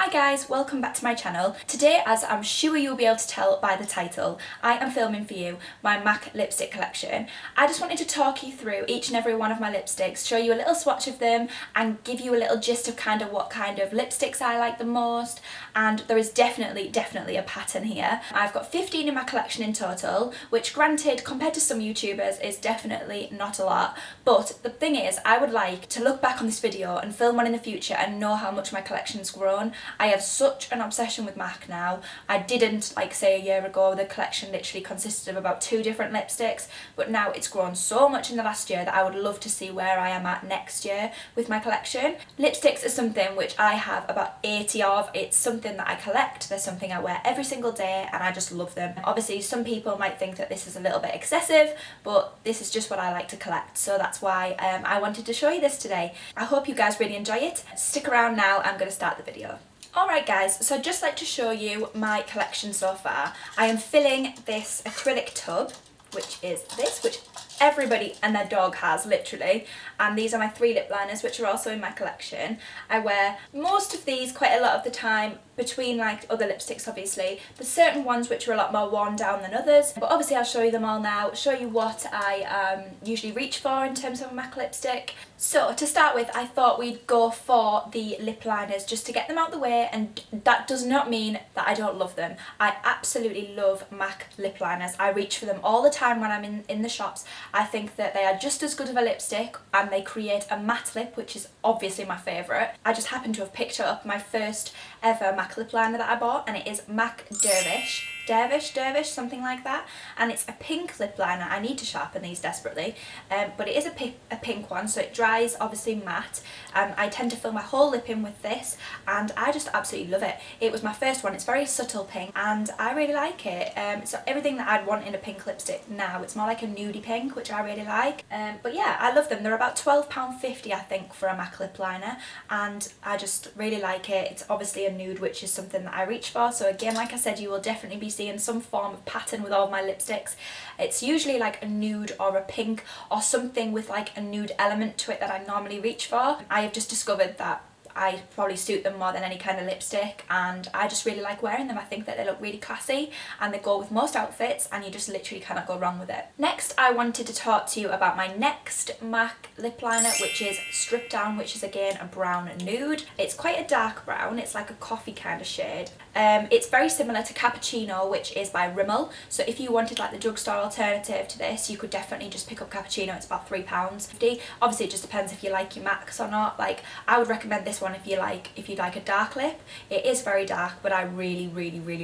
Hi guys, welcome back to my channel. Today, as I'm sure you'll be able to tell by the title, I am filming for you my MAC lipstick collection. I just wanted to talk you through each and every one of my lipsticks, show you a little swatch of them and give you a little gist of kind of what kind of lipsticks I like the most. And there is definitely a pattern here. I've got 15 in my collection in total, which granted, compared to some YouTubers, is definitely not a lot. But the thing is, I would like to look back on this video and film one in the future and know how much my collection's grown. I have such an obsession with MAC now. I didn't, like say a year ago, the collection literally consisted of about 2 different lipsticks, but now it's grown so much in the last year that I would love to see where I am at next year with my collection. Lipsticks are something which I have about 80 of. It's something that I collect, there's something I wear every single day and I just love them. Obviously some people might think that this is a little bit excessive, but this is just what I like to collect, so that's why I wanted to show you this today. I hope you guys really enjoy it. Stick around now, I'm going to start the video. Alright guys, so I'd just like to show you my collection so far. I am filling this acrylic tub, which is this, which everybody and their dog has, literally. And these are my 3 lip liners, which are also in my collection. I wear most of these quite a lot of the time, between like other lipsticks obviously. There's certain ones which are a lot more worn down than others, but obviously I'll show you them all now, show you what I usually reach for in terms of a MAC lipstick. So to start with, I thought we'd go for the lip liners just to get them out the way, and that does not mean that I don't love them. I absolutely love MAC lip liners. I reach for them all the time when I'm in the shops. I think that they are just as good of a lipstick and they create a matte lip, which is obviously my favourite. I just happen to have picked up my first ever MAC lip liner that I bought, and it is MAC Dervish, something like that, and it's a pink lip liner. I need to sharpen these desperately, but it is a pink one, so it dries obviously matte. I tend to fill my whole lip in with this and I just absolutely love it. It was my first one. It's very subtle pink and I really like it. So everything that I'd want in a pink lipstick now, it's more like a nudie pink, which I really like. But yeah, I love them. They're about £12.50 I think for a MAC lip liner, and I just really like it. It's obviously a nude, which is something that I reach for, so again, like I said, you will definitely be seeing some form of pattern with all of my lipsticks. It's usually like a nude or a pink or something with like a nude element to it that I normally reach for. I have just discovered that I probably suit them more than any kind of lipstick, and I just really like wearing them. I think that they look really classy and they go with most outfits and you just literally cannot go wrong with it. Next, I wanted to talk to you about my next MAC lip liner, which is Strip Down, which is again a brown nude. It's quite a dark brown, it's like a coffee kind of shade. It's very similar to Cappuccino, which is by Rimmel, so if you wanted like the drugstore alternative to this, you could definitely just pick up Cappuccino. It's about £3.50. Obviously it just depends if you like your MACs or not. Like, I would recommend this one if you like a dark lip. It is very dark, but I really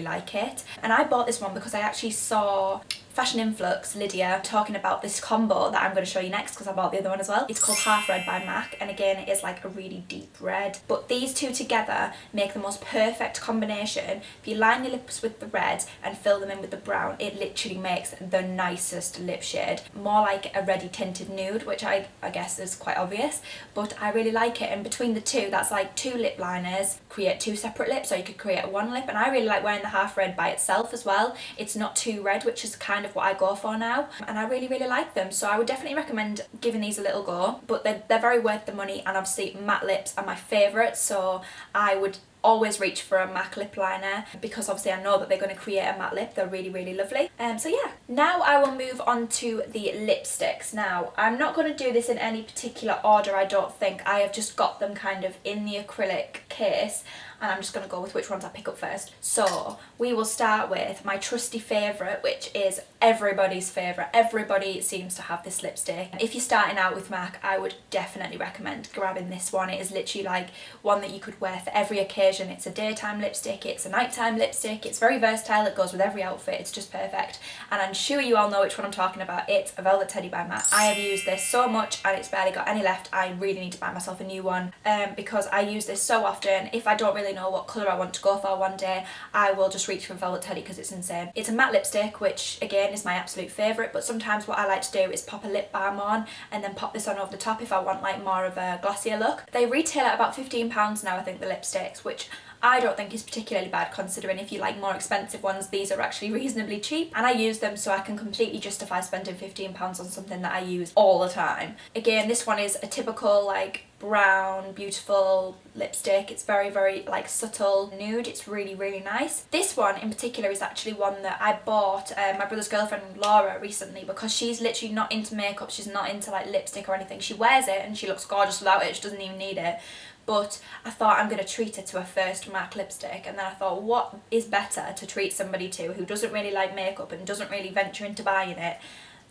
like it. And I bought this one because I actually saw Fashion Influx, Lydia, talking about this combo that I'm going to show you next because I bought the other one as well. It's called Half Red by MAC, and again it is like a really deep red, but these two together make the most perfect combination. If you line your lips with the red and fill them in with the brown, it literally makes the nicest lip shade. More like a ready tinted nude, which I guess is quite obvious, but I really like it. And between the two, that's like 2 lip liners create 2 separate lips, or you could create 1 lip, and I really like wearing the Half Red by itself as well. It's not too red, which is kind of what I go for now, and I really like them, so I would definitely recommend giving these a little go. But they're very worth the money, and obviously matte lips are my favourite, so I would always reach for a MAC lip liner because obviously I know that they're going to create a matte lip. They're really lovely. So yeah, now I will move on to the lipsticks. Now I'm not going to do this in any particular order, I don't think. I have just got them kind of in the acrylic case, and I'm just going to go with which ones I pick up first. So we will start with my trusty favourite, which is everybody's favourite. Everybody seems to have this lipstick. If you're starting out with MAC, I would definitely recommend grabbing this one. It is literally like one that you could wear for every occasion. It's a daytime lipstick, it's a nighttime lipstick, it's very versatile, it goes with every outfit, it's just perfect. And I'm sure you all know which one I'm talking about. It's a Velvet Teddy by MAC. I have used this so much and it's barely got any left. I really need to buy myself a new one because I use this so often. If I don't really know what colour I want to go for one day, I will just reach for Velvet Teddy because it's insane. It's a matte lipstick, which again is my absolute favourite, but sometimes what I like to do is pop a lip balm on and then pop this on over the top if I want like more of a glossier look. They retail at about £15 now, I think, the lipsticks, which I don't think is particularly bad, considering if you like more expensive ones, these are actually reasonably cheap, and I use them so I can completely justify spending £15 on something that I use all the time. Again, this one is a typical like brown beautiful lipstick. It's very like subtle nude. It's really nice. This one in particular is actually one that I bought my brother's girlfriend Laura recently, because she's literally not into makeup, she's not into like lipstick or anything. She wears it and she looks gorgeous without it, she doesn't even need it. But I thought I'm going to treat her to her first MAC lipstick, and then I thought, what is better to treat somebody to who doesn't really like makeup and doesn't really venture into buying it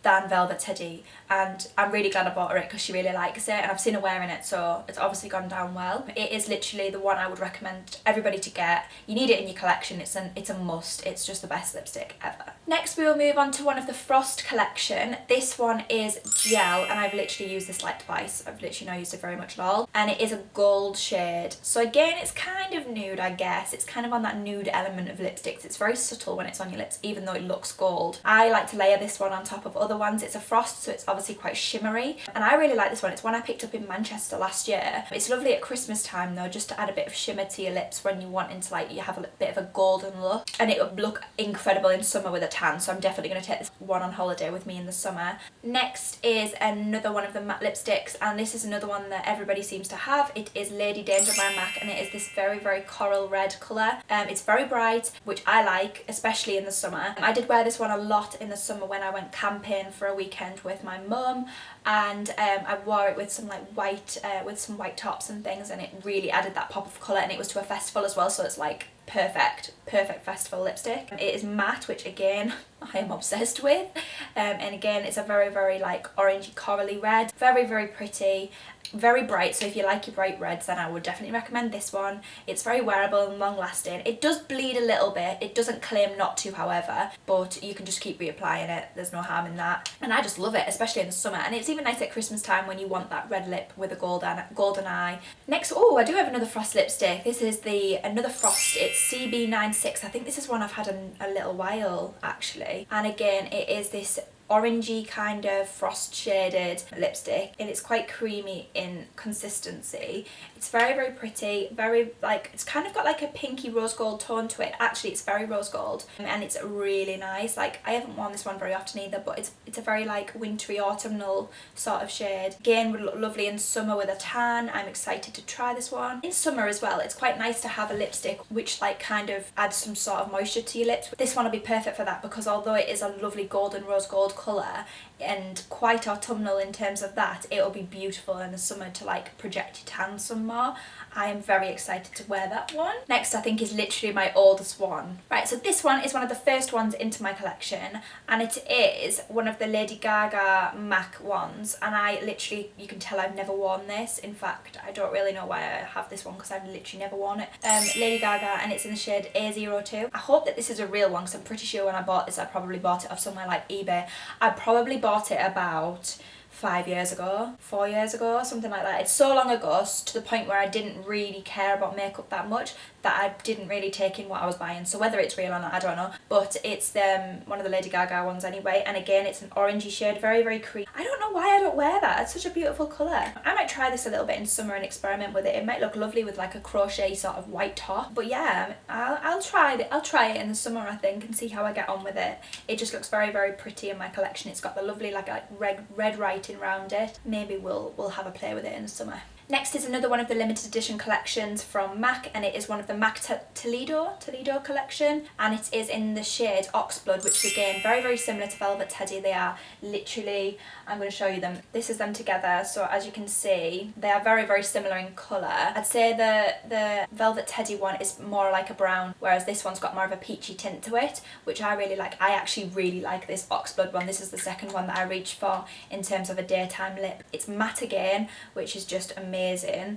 than Velvet Teddy. And I'm really glad I bought her it because she really likes it, and I've seen her wearing it, so it's obviously gone down well. It is literally the one I would recommend everybody to get. You need it in your collection. It's a must. It's just the best lipstick ever. Next we will move on to one of the Frost collection. This one is gel, and I've literally used this like twice. I've literally not used it very much at all, and it is a gold shade. So again, it's kind of nude, I guess. It's kind of on that nude element of lipsticks. It's very subtle when it's on your lips, even though it looks gold. I like to layer this one on top of other ones. It's a Frost, so it's obviously quite shimmery, and I really like this one. It's one I picked up in Manchester last year. It's lovely at Christmas time though, just to add a bit of shimmer to your lips when you want into like, you have a bit of a golden look, and it would look incredible in summer with a tan, so I'm definitely going to take this one on holiday with me in the summer. Next is another one of the matte lipsticks, and this is another one that everybody seems to have. It is Lady Danger by MAC, and it is this very coral red colour. It's very bright, which I like, especially in the summer. I did wear this one a lot in the summer when I went camping for a weekend with my mum, and I wore it with some like white tops and things, and it really added that pop of colour, and it was to a festival as well, so it's like perfect festival lipstick. It is matte, which again I am obsessed with, and again it's a very like orangey corally red. Very pretty, very bright, so if you like your bright reds then I would definitely recommend this one. It's very wearable and long lasting. It does bleed a little bit, it doesn't claim not to however, but you can just keep reapplying it, there's no harm in that, and I just love it, especially in the summer. And it's even nice at Christmas time when you want that red lip with a golden eye. Next, oh, I do have another Frost lipstick. This is another Frost. It's CB96. I think this is one I've had a little while actually, and again it is this orangey kind of frost shaded lipstick, and it's quite creamy in consistency. It's very pretty, very like, it's kind of got like a pinky rose gold tone to it. Actually it's very rose gold, and it's really nice. Like, I haven't worn this one very often either, but it's a very like wintry autumnal sort of shade. Again, would look lovely in summer with a tan. I'm excited to try this one in summer as well. It's quite nice to have a lipstick which like kind of adds some sort of moisture to your lips. This one will be perfect for that, because although it is a lovely golden rose gold colour and quite autumnal in terms of that, it will be beautiful in the summer to like project your tan some more. I am very excited to wear that one. Next I think is literally my oldest one. Right, so this one is one of the first ones into my collection, and it is one of the Lady Gaga MAC ones, and I literally, you can tell I've never worn this. In fact, I don't really know why I have this one, because I've literally never worn it. Lady Gaga, and it's in the shade A02. I hope that this is a real one, because I'm pretty sure when I bought this I probably bought it off somewhere like eBay. I probably bought it about 4 years ago, something like that. It's so long ago, to the point where I didn't really care about makeup that much, that I didn't really take in what I was buying. So whether it's real or not, I don't know. But it's one of the Lady Gaga ones anyway, and again it's an orangey shade, very creamy. I don't know why I don't wear that. It's such a beautiful colour. I might try this a little bit in summer and experiment with it. It might look lovely with like a crochet sort of white top. But yeah, I'll try it in the summer I think, and see how I get on with it. It just looks very pretty in my collection. It's got the lovely like red writing around it. Maybe we'll have a play with it in the summer. Next is another one of the limited edition collections from MAC, and it is one of the MAC Toledo collection, and it is in the shade Oxblood, which is again very similar to Velvet Teddy. They are literally, I'm going to show you them. This is them together, so as you can see they are very similar in colour. I'd say the Velvet Teddy one is more like a brown, whereas this one's got more of a peachy tint to it, which I really like. I actually really like this Oxblood one. This is the second one that I reached for in terms of a daytime lip. It's matte again, which is just amazing.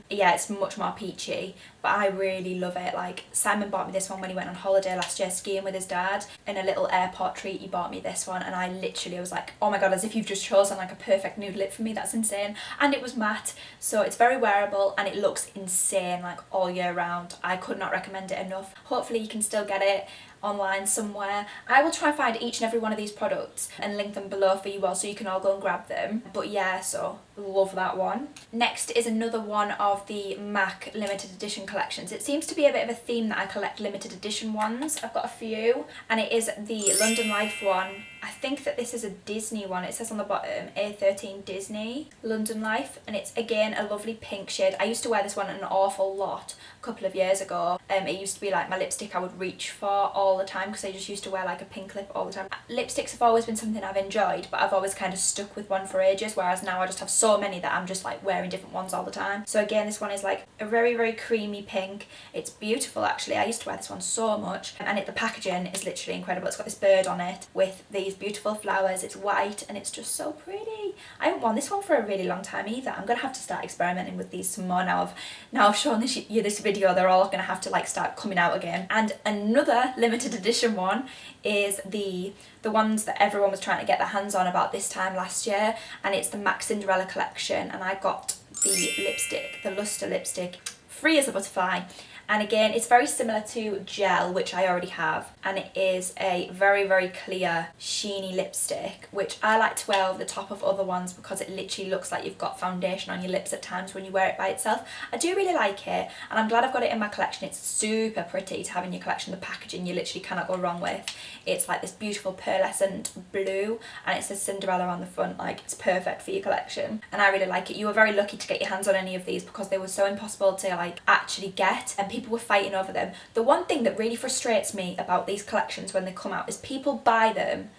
Yeah, it's much more peachy, but I really love it. Like, Simon bought me this one when he went on holiday last year skiing with his dad. In a little airport treat he bought me this one, and I literally was like, oh my god, as if you've just chosen like a perfect nude lip for me. That's insane. And it was matte, so it's very wearable and it looks insane like all year round. I could not recommend it enough. Hopefully you can still get it online somewhere. I will try and find each and every one of these products and link them below for you all so you can all go and grab them. But yeah, so love that one. Next is another one of the MAC limited edition collections. It seems to be a bit of a theme that I collect limited edition ones. I've got a few, and it is the London Life one. I think that this is a Disney one. It says on the bottom A13 Disney London Life, and it's again a lovely pink shade. I used to wear this one an awful lot a couple of years ago. It used to be like my lipstick I would reach for all the time because I just used to wear like a pink lip all the time. Lipsticks have always been something I've enjoyed, but I've always kind of stuck with one for ages, whereas now I just have so many that I'm just like wearing different ones all the time. So again, this one is like a very, very creamy pink. It's beautiful actually. I used to wear this one so much, and the packaging is literally incredible. It's got this bird on it with these beautiful flowers. It's white and it's just so pretty. I haven't worn this one for a really long time either. I'm gonna have to start experimenting with these some more now I've shown you this video. They're all gonna have to like start coming out again. And another limited edition one is the ones that everyone was trying to get their hands on about this time last year, and it's the MAC Cinderella collection, and I got the lipstick, the Luster lipstick, free as a butterfly. And again, it's very similar to Gel, which I already have, and it is a very, very clear, sheeny lipstick, which I like to wear over the top of other ones because it literally looks like you've got foundation on your lips at times when you wear it by itself. I do really like it, and I'm glad I've got it in my collection. It's super pretty to have in your collection. The packaging you literally cannot go wrong with. It's like this beautiful pearlescent blue, and it says Cinderella on the front. Like, it's perfect for your collection, and I really like it. You were very lucky to get your hands on any of these because they were so impossible to like actually get, and people were fighting over them. The one thing that really frustrates me about these collections when they come out is people buy them,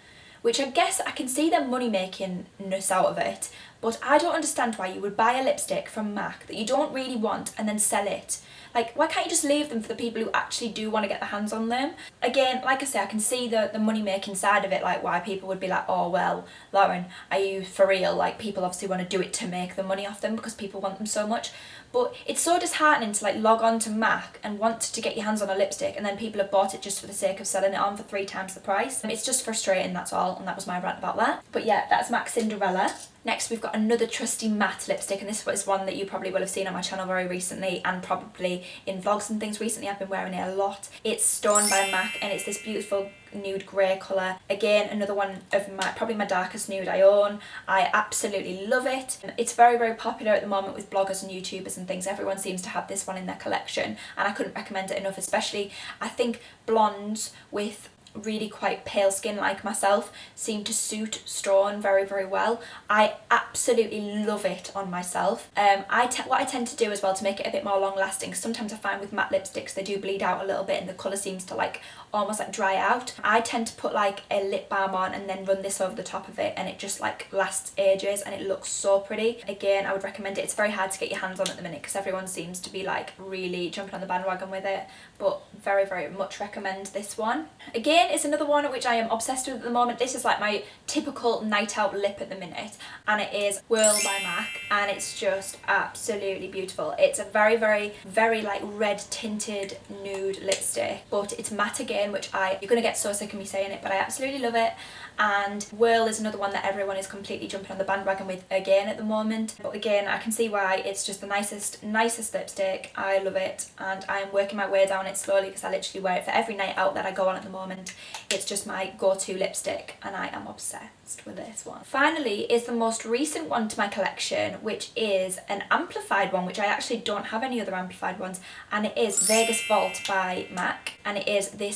which I guess I can see their money makingness out of it, but I don't understand why you would buy a lipstick from MAC that you don't really want and then sell it. Like, why can't you just leave them for the people who actually do want to get their hands on them? Again, like I say, I can see the money making side of it, like why people would be like, oh well, Lauren, are you for real? Like, people obviously want to do it to make the money off them because people want them so much. But it's so disheartening to like log on to MAC and want to get your hands on a lipstick, and then people have bought it just for the sake of selling it on for 3 times the price. It's just frustrating, that's all, and that was my rant about that. But yeah, that's MAC Cinderella. Next, we've got another trusty matte lipstick, and this is one that you probably will have seen on my channel very recently, and probably in vlogs and things recently. I've been wearing it a lot. It's Stone by MAC, and it's this beautiful nude grey colour. Again, another one of probably my darkest nude I own. I absolutely love it. It's very, very popular at the moment with bloggers and YouTubers and things. Everyone seems to have this one in their collection, and I couldn't recommend it enough. Especially, I think blondes with really quite pale skin like myself seem to suit Stone very, very well. I absolutely love it on myself. What I tend to do as well to make it a bit more long lasting, because sometimes I find with matte lipsticks they do bleed out a little bit and the colour seems to like almost like dry out. I tend to put like a lip balm on and then run this over the top of it, and it just like lasts ages and it looks so pretty. Again, I would recommend it. It's very hard to get your hands on at the minute because everyone seems to be like really jumping on the bandwagon with it, but very, very much recommend this one. Again, it's another one which I am obsessed with at the moment. This is like my typical night out lip at the minute, and it is Whirl by MAC, and it's just absolutely beautiful. It's a very, very, very like red tinted nude lipstick, but it's matte again, which you're gonna get so sick of me saying it, but I absolutely love it. And Whirl is another one that everyone is completely jumping on the bandwagon with again at the moment. But again, I can see why. It's just the nicest lipstick. I love it, and I'm working my way down it slowly because I literally wear it for every night out that I go on at the moment. It's just my go-to lipstick, and I am obsessed with this one. Finally is the most recent one to my collection, which is an amplified one, which I actually don't have any other amplified ones, and it is Vegas Vault by MAC, and it is the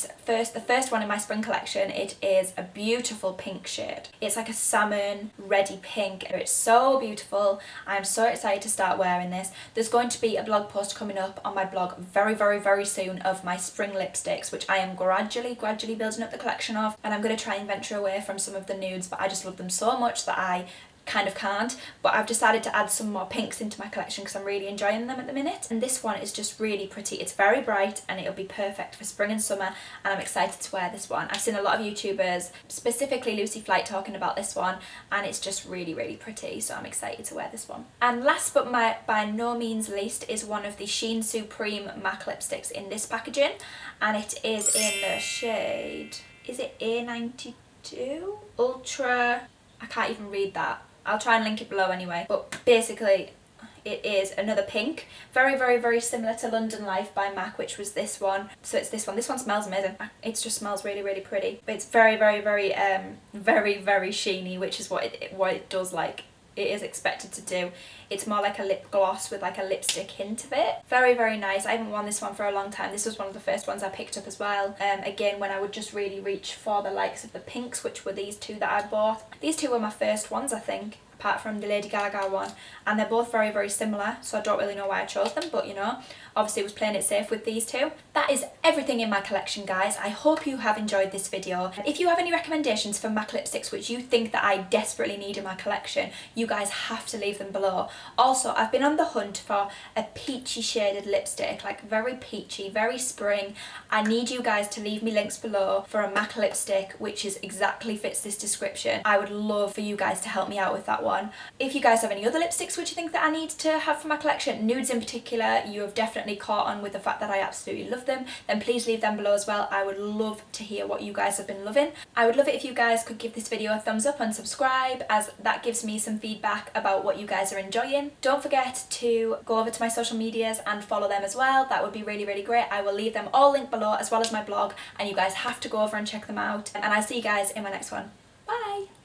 first one in my spring collection. It is a beautiful pink shade. It's like a salmon reddy pink. It's so beautiful. I'm so excited to start wearing this. There's going to be a blog post coming up on my blog very, very, very soon of my spring lipsticks, which I am gradually building up the collection of, and I'm going to try and venture away from some of the nudes, but I just love them so much that I kind of can't. But I've decided to add some more pinks into my collection because I'm really enjoying them at the minute, and this one is just really pretty. It's very bright and it'll be perfect for spring and summer, and I'm excited to wear this one. I've seen a lot of YouTubers, specifically Lucy Flight, talking about this one, and it's just really, really pretty, so I'm excited to wear this one. And last but by no means least is one of the Sheen Supreme MAC lipsticks in this packaging, and it is in the shade, is it A92? Ultra, I can't even read that. I'll try and link it below anyway, but basically It is another pink, very, very, very similar to London Life by MAC, which was this one. So it's this one. This one smells amazing. It just smells really, really pretty. But it's very, very, very, very, very sheeny, which is what it does, like it is expected to do. It's more like a lip gloss with like a lipstick hint of it. Very, very nice. I haven't worn this one for a long time. This was one of the first ones I picked up as well. Again, when I would just really reach for the likes of the pinks, which were these two that I bought. These two were my first ones, I think, apart from the Lady Gaga one, and they're both very, very similar, so I don't really know why I chose them, but you know, obviously was playing it safe with these two. That is everything in my collection, guys. I hope you have enjoyed this video. If you have any recommendations for MAC lipsticks which you think that I desperately need in my collection, you guys have to leave them below. Also, I've been on the hunt for a peachy shaded lipstick, like very peachy, very spring. I need you guys to leave me links below for a MAC lipstick which is exactly fits this description. I would love for you guys to help me out with that one. If you guys have any other lipsticks which you think that I need to have for my collection, nudes in particular, you have definitely caught on with the fact that I absolutely love them, then please leave them below as well. I would love to hear what you guys have been loving. I would love it if you guys could give this video a thumbs up and subscribe, as that gives me some feedback about what you guys are enjoying. Don't forget to go over to my social medias and follow them as well. That would be really, really great. I will leave them all linked below as well as my blog, and you guys have to go over and check them out. And I'll see you guys in my next one. Bye!